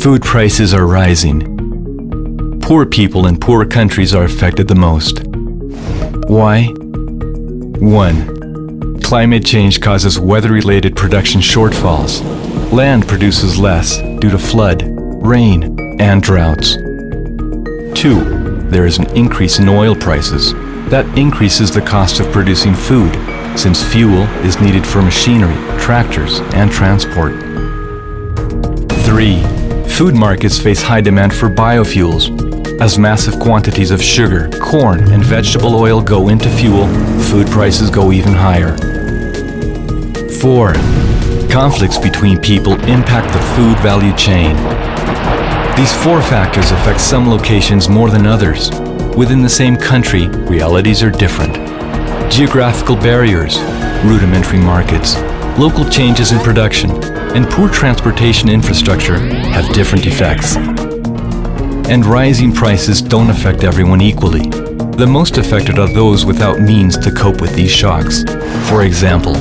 Food prices are rising. Poor people in poor countries are affected the most. Why? 1. Climate change causes weather-related production shortfalls. Land produces less due to flood, rain, and droughts. 2. There is an increase in oil prices. That increases the cost of producing food, since fuel is needed for machinery, tractors, and transport. 3. Food markets face high demand for biofuels. As massive quantities of sugar, corn, and vegetable oil go into fuel, food prices go even higher. 4. Conflicts between people impact the food value chain. These 4 factors affect some locations more than others. Within the same country, realities are different. Geographical barriers, rudimentary markets, local changes in production, and poor transportation infrastructure have different effects. And rising prices don't affect everyone equally. The most affected are those without means to cope with these shocks. For example,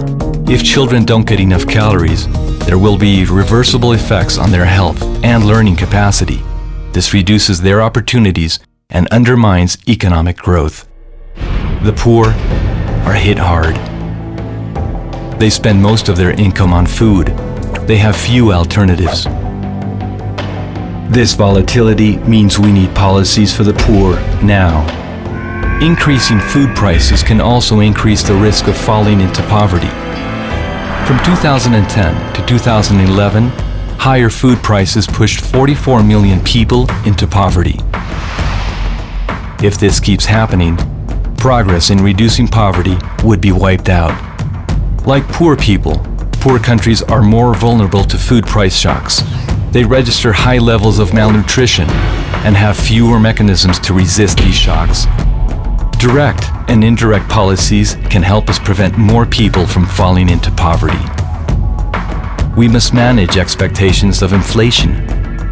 if children don't get enough calories, there will be reversible effects on their health and learning capacity. This reduces their opportunities and undermines economic growth. The poor are hit hard. They spend most of their income on food. They have few alternatives. This volatility means we need policies for the poor now. Increasing food prices can also increase the risk of falling into poverty. From 2010 to 2011, higher food prices pushed 44 million people into poverty. If this keeps happening, progress in reducing poverty would be wiped out. Like poor people, poor countries are more vulnerable to food price shocks. They register high levels of malnutrition and have fewer mechanisms to resist these shocks. Direct and indirect policies can help us prevent more people from falling into poverty. We must manage expectations of inflation.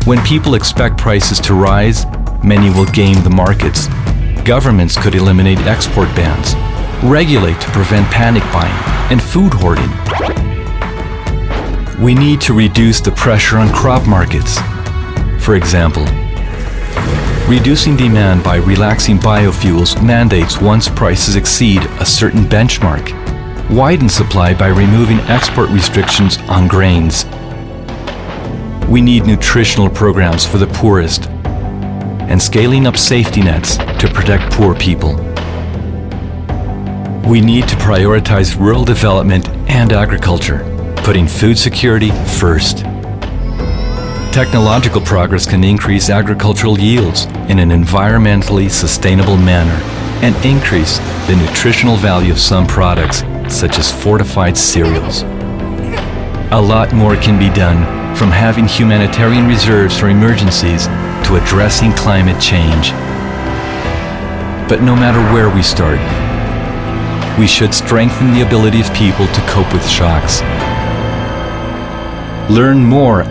When people expect prices to rise, many will game the markets. Governments could eliminate export bans, regulate to prevent panic buying and food hoarding. We need to reduce the pressure on crop markets. For example, reducing demand by relaxing biofuels mandates once prices exceed a certain benchmark. Widen supply by removing export restrictions on grains. We need nutritional programs for the poorest and scaling up safety nets to protect poor people. We need to prioritize rural development and agriculture, putting food security first. Technological progress can increase agricultural yields in an environmentally sustainable manner and increase the nutritional value of some products, such as fortified cereals. A lot more can be done, from having humanitarian reserves for emergencies to addressing climate change. But no matter where we start, we should strengthen the ability of people to cope with shocks. Learn more